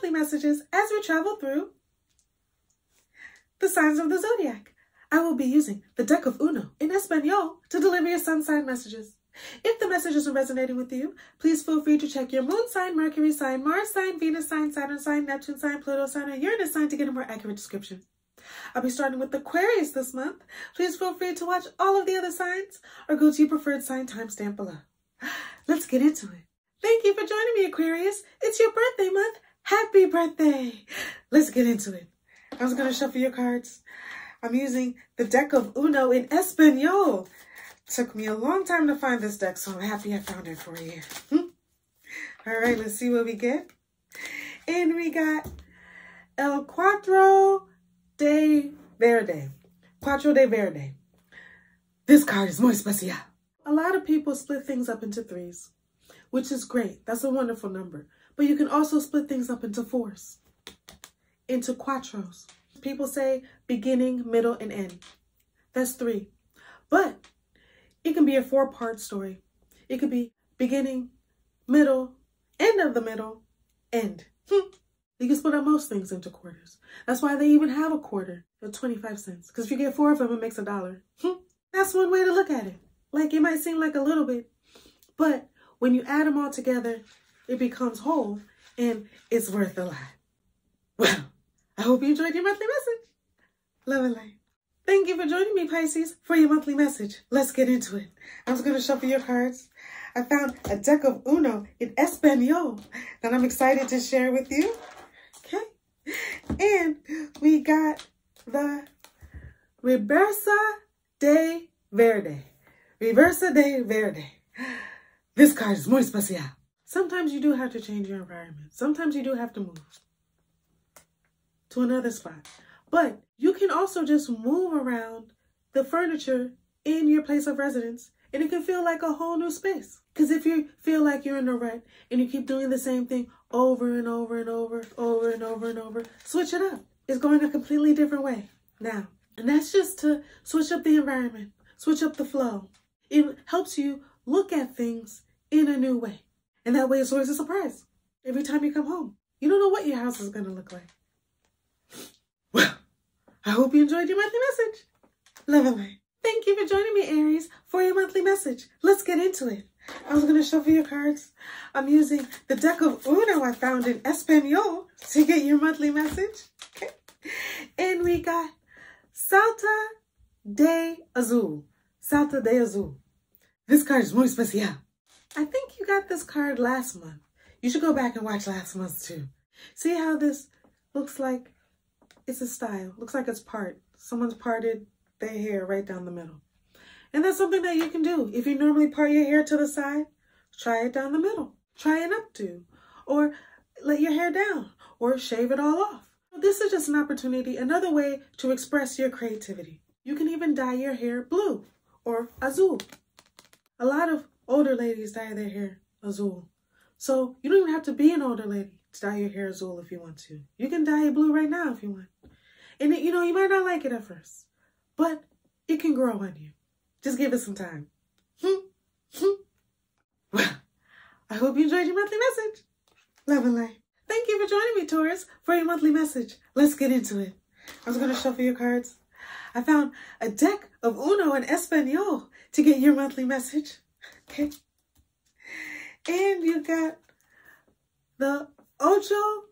monthly messages as we travel through the signs of the zodiac. I will be using the deck of Uno in Espanol to deliver your sun sign messages. If the messages are resonating with you, please feel free to check your moon sign, Mercury sign, Mars sign, Venus sign, Saturn sign, Neptune sign, Pluto sign, or Uranus sign to get a more accurate description. I'll be starting with Aquarius this month. Please feel free to watch all of the other signs or go to your preferred sign timestamp below. Let's get into it. Thank you for joining me, Aquarius. It's your birthday month. Happy birthday. Let's get into it. I was going to shuffle your cards. I'm using the deck of Uno in Espanol. Took me a long time to find this deck, so I'm happy I found it for you. All right, let's see what we get. And we got El Cuatro de Verde. Cuatro de Verde. This card is muy especial. A lot of people split things up into threes, which is great. That's a wonderful number. But you can also split things up into fours, into cuatros. People say beginning, middle, and end. That's three. But it can be a four-part story. It could be beginning, middle, end of the middle, end. You can split up most things into quarters. That's why they even have a quarter at 25 cents. Because if you get four of them, it makes $1. That's one way to look at it. Like, it might seem like a little bit, but when you add them all together, it becomes whole, and it's worth a lot. Well, I hope you enjoyed your monthly message. Love and light. Thank you for joining me, Pisces, for your monthly message. Let's get into it. I was going to shuffle your cards. I found a deck of Uno in Espanol that I'm excited to share with you. Okay. And we got the Rehearsed de Verde. Rehearsed de Verde. This card is muy especial. Sometimes you do have to change your environment. Sometimes you do have to move to another spot. But you can also just move around the furniture in your place of residence, and it can feel like a whole new space. Because if you feel like you're in a rut and you keep doing the same thing over and over and over and over, switch it up. It's going a completely different way now. And that's just to switch up the environment, switch up the flow. It helps you look at things in a new way. And that way it's always a surprise. Every time you come home, you don't know what your house is going to look like. Well, I hope you enjoyed your monthly message. Love and light. Thank you for joining me, Aries, for your monthly message. Let's get into it. I was going to shuffle your cards. I'm using the deck of Uno I found in Espanol to get your monthly message. Okay. And we got Salta de Azul. Salta de Azul. This card is muy especial. I think you got this card last month. You should go back and watch last month's too. See how this looks like? It's a style. Looks like it's part. Someone's parted their hair right down the middle. And that's something that you can do. If you normally part your hair to the side, try it down the middle. Try an updo. Or let your hair down. Or shave it all off. This is just an opportunity, another way to express your creativity. You can even dye your hair blue or azul. A lot of older ladies dye their hair azul. So you don't even have to be an older lady to dye your hair azul if you want to. You can dye it blue right now if you want. And you know, you might not like it at first, but it can grow on you. Just give it some time. Well, I hope you enjoyed your monthly message. Love and light. Thank you for joining me, Taurus, for your monthly message. Let's get into it. I was going to shuffle your cards. I found a deck of Uno in Espanol to get your monthly message. Okay. And you got the Ocho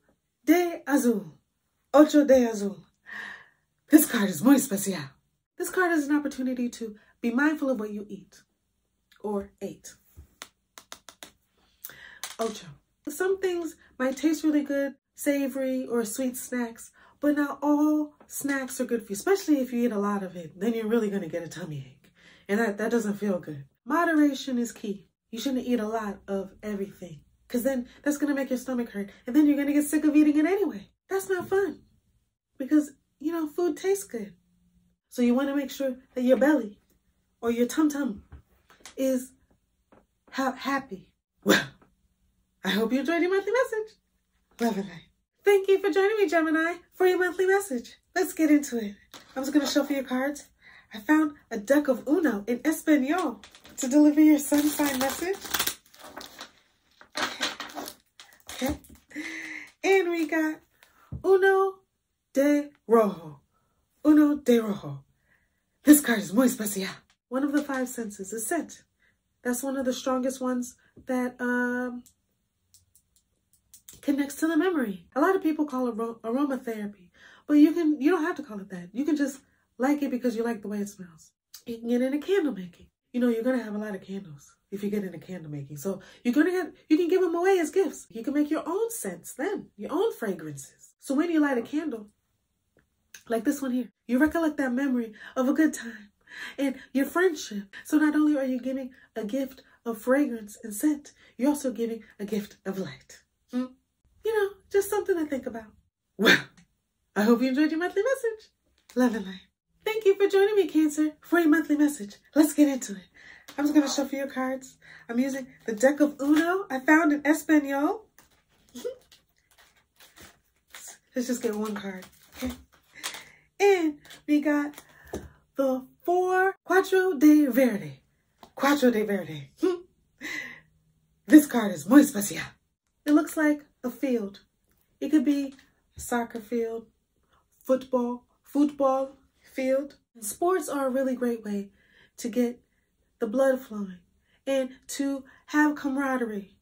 de Azul. Ocho de Azul. This card is muy especial. This card is an opportunity to be mindful of what you eat or ate. Ocho. Some things might taste really good, savory or sweet snacks, but not all snacks are good for you, especially if you eat a lot of it. Then you're really going to get a tummy ache, and that doesn't feel good. Moderation is key. You shouldn't eat a lot of everything, because then that's going to make your stomach hurt, and then you're going to get sick of eating it anyway. That's not fun, because, you know, food tastes good. So you want to make sure that your belly or your tum-tum is happy. Well, I hope you enjoyed your monthly message. Love and light. Thank you for joining me, Gemini, for your monthly message. Let's get into it. I'm just going to shuffle your cards. I found a deck of Uno in Espanol to deliver your sun sign message. Okay. And we got Uno de Rojo. Uno de Rojo. This card is muy especial. One of the five senses is scent. That's one of the strongest ones that connects to the memory. A lot of people call it aromatherapy, but you don't have to call it that. You can just like it because you like the way it smells. You can get into candle making. You know, you're gonna have a lot of candles if you get into candle making. So you can give them away as gifts. You can make your own scents then, your own fragrances. So when you light a candle, like this one here, you recollect that memory of a good time and your friendship. So not only are you giving a gift of fragrance and scent, you're also giving a gift of light. You know, just something to think about. Well, I hope you enjoyed your monthly message. Love and light. Thank you for joining me, Cancer, for your monthly message. Let's get into it. I'm just going to shuffle your cards. I'm using the deck of Uno I found in Espanol. Let's just get one card, okay? And we got the Cuatro de Verde. Cuatro de Verde. This card is muy especial. It looks like a field. It could be a soccer field, football field. And sports are a really great way to get the blood flowing and to have camaraderie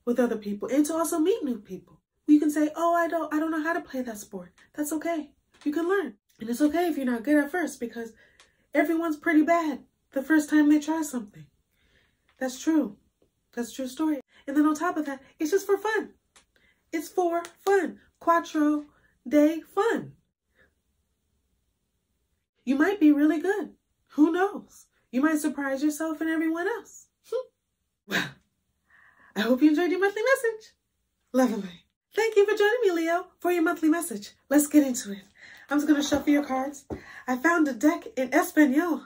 with other people and to also meet new people. You can say, oh, I don't know how to play that sport. That's okay. You can learn. And it's okay if you're not good at first because everyone's pretty bad the first time they try something. That's true. That's a true story. And then on top of that, it's just for fun. It's for fun. Cuatro de fun. You might be really good. Who knows? You might surprise yourself and everyone else. Well, I hope you enjoyed your monthly message. Love and light. Thank you for joining me, Leo, for your monthly message. Let's get into it. I'm just going to shuffle your cards. I found a deck in Espanol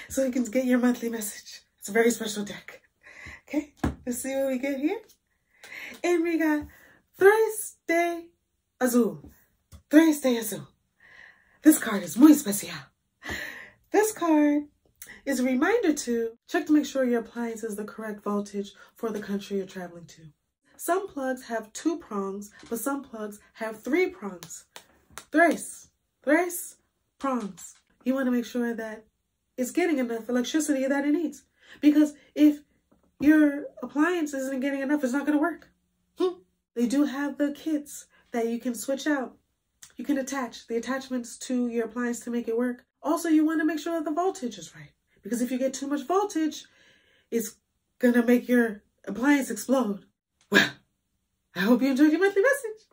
so you can get your monthly message. It's a very special deck. Okay, let's see what we get here. And we got Tres de Azul. Tres de Azul. This card is muy especial. This card is a reminder to check to make sure your appliance is the correct voltage for the country you're traveling to. Some plugs have 2 prongs, but some plugs have 3 prongs. Tres prongs. You want to make sure that it's getting enough electricity that it needs. Because if your appliance isn't getting enough, it's not going to work. They do have the kits that you can switch out. You can attach the attachments to your appliance to make it work. Also, you want to make sure that the voltage is right. Because if you get too much voltage, it's going to make your appliance explode. Well, I hope you enjoyed your monthly message.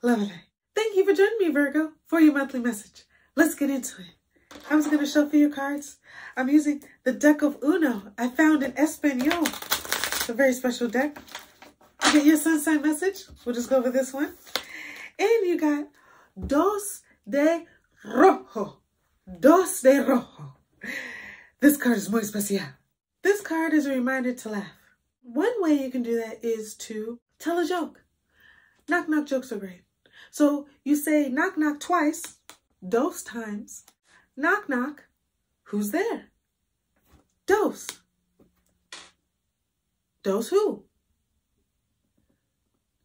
Love and light. Thank you for joining me, Virgo, for your monthly message. Let's get into it. I'm just going to shuffle your cards. I'm using the deck of Uno I found in Espanol. It's a very special deck. To get your sun sign message, we'll just go over this one. And you got Dos de Rojo. Dos de Rojo. This card is muy especial. This card is a reminder to laugh. One way you can do that is to tell a joke. Knock knock jokes are great. So you say knock knock twice, dos times. Knock knock, who's there? Dos. Dos who?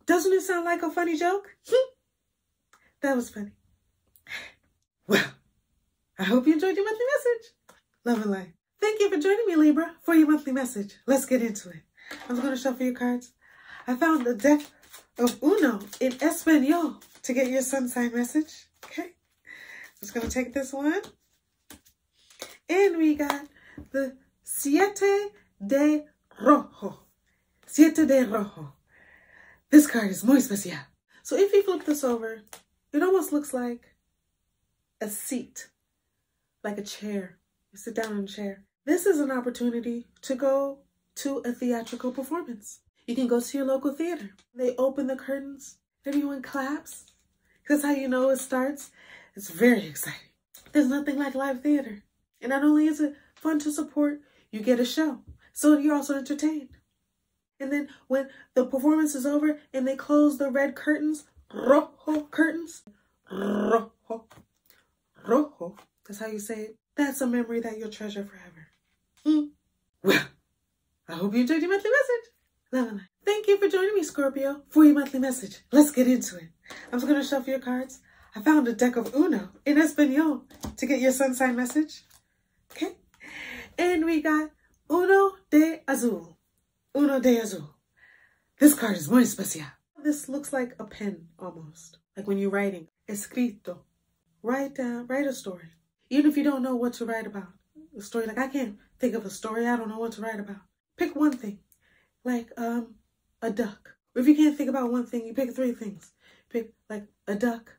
Doesn't it sound like a funny joke? That was funny. Well, I hope you enjoyed your monthly message. Love and light. Thank you for joining me, Libra, for your monthly message. Let's get into it. I'm going to shuffle your cards. I found the deck of Uno in Espanol to get your sun sign message. Okay. Just going to take this one. And we got the Siete de Rojo. Siete de Rojo. This card is muy especial. So if you flip this over, it almost looks like a seat, like a chair. You sit down in a chair. This is an opportunity to go to a theatrical performance. You can go to your local theater. They open the curtains. Everyone claps. That's how you know it starts. It's very exciting. There's nothing like live theater. And not only is it fun to support, you get a show. So you're also entertained. And then when the performance is over and they close the red curtains, rojo curtains, rojo, rojo, that's how you say it. That's a memory that you'll treasure forever. Well, I hope you enjoyed your monthly message. Love and light. Thank you for joining me, Scorpio, for your monthly message. Let's get into it. I'm just going to shuffle your cards. I found a deck of Uno in Espanol to get your sun sign message. Okay? And we got Uno de Azul. Uno de Azul. This card is muy especial. This looks like a pen almost. Like when you're writing. Escrito. Write a story. Even if you don't know what to write about. A story, like I can't think of a story. I don't know what to write about. Pick one thing. Like a duck. Or if you can't think about one thing, you pick 3 things. Pick like a duck,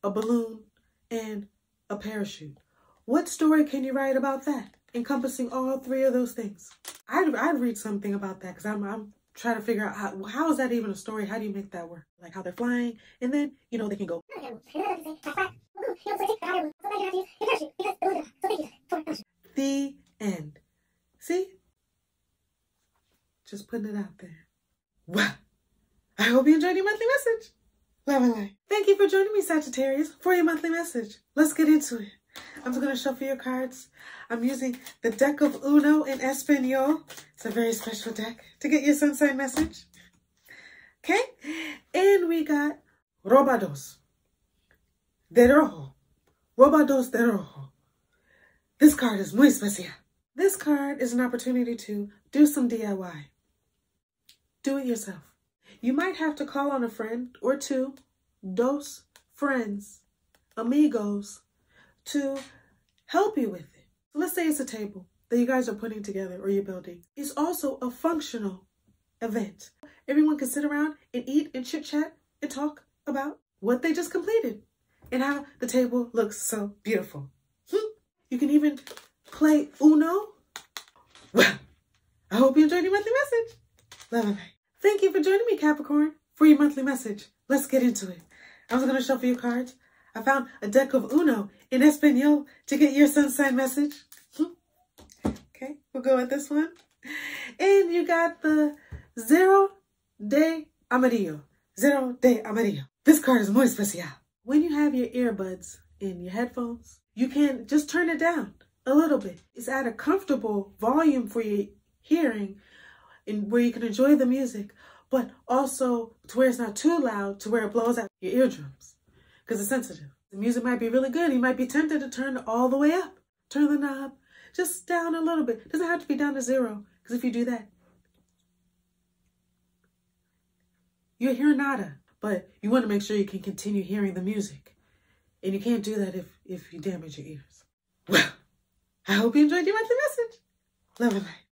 a balloon, and a parachute. What story can you write about that? Encompassing all 3 of those things. I'd read something about that because I'm trying to figure out how is that even a story? How do you make that work? Like how they're flying, and then you know they can go. The end. See? Just putting it out there. Well, I hope you enjoyed your monthly message. Love and light. Thank you for joining me, Sagittarius, for your monthly message. Let's get into it. I'm just going to shuffle your cards. I'm using the deck of Uno in Espanol. It's a very special deck to get your sun sign message. Okay? And we got Robados de Rojo. Robados de Rojo. This card is muy especial. This card is an opportunity to do some DIY. Do it yourself. You might have to call on a friend or 2, dos friends, amigos, to help you with it. So let's say it's a table that you guys are putting together or you're building. It's also a functional event. Everyone can sit around and eat and chit-chat and talk about what they just completed and how the table looks so beautiful. You can even play Uno. Well, I hope you enjoyed your monthly message. Love and light. Thank you for joining me, Capricorn, for your monthly message. Let's get into it. I'm just going to shuffle your cards. I found a deck of Uno in Espanol to get your sun sign message. Okay, we'll go with this one. And you got the Zero de Amarillo. Zero de Amarillo. This card is muy especial. When you have your earbuds in your headphones, you can just turn it down a little bit. It's at a comfortable volume for your hearing and where you can enjoy the music, but also to where it's not too loud to where it blows out your eardrums because it's sensitive. The music might be really good. You might be tempted to turn it all the way up. Turn the knob just down a little bit. It doesn't have to be down to 0 because if you do that, you'll hear nada, but you want to make sure you can continue hearing the music. And you can't do that if you damage your ears. Well, I hope you enjoyed your monthly message. Love and light.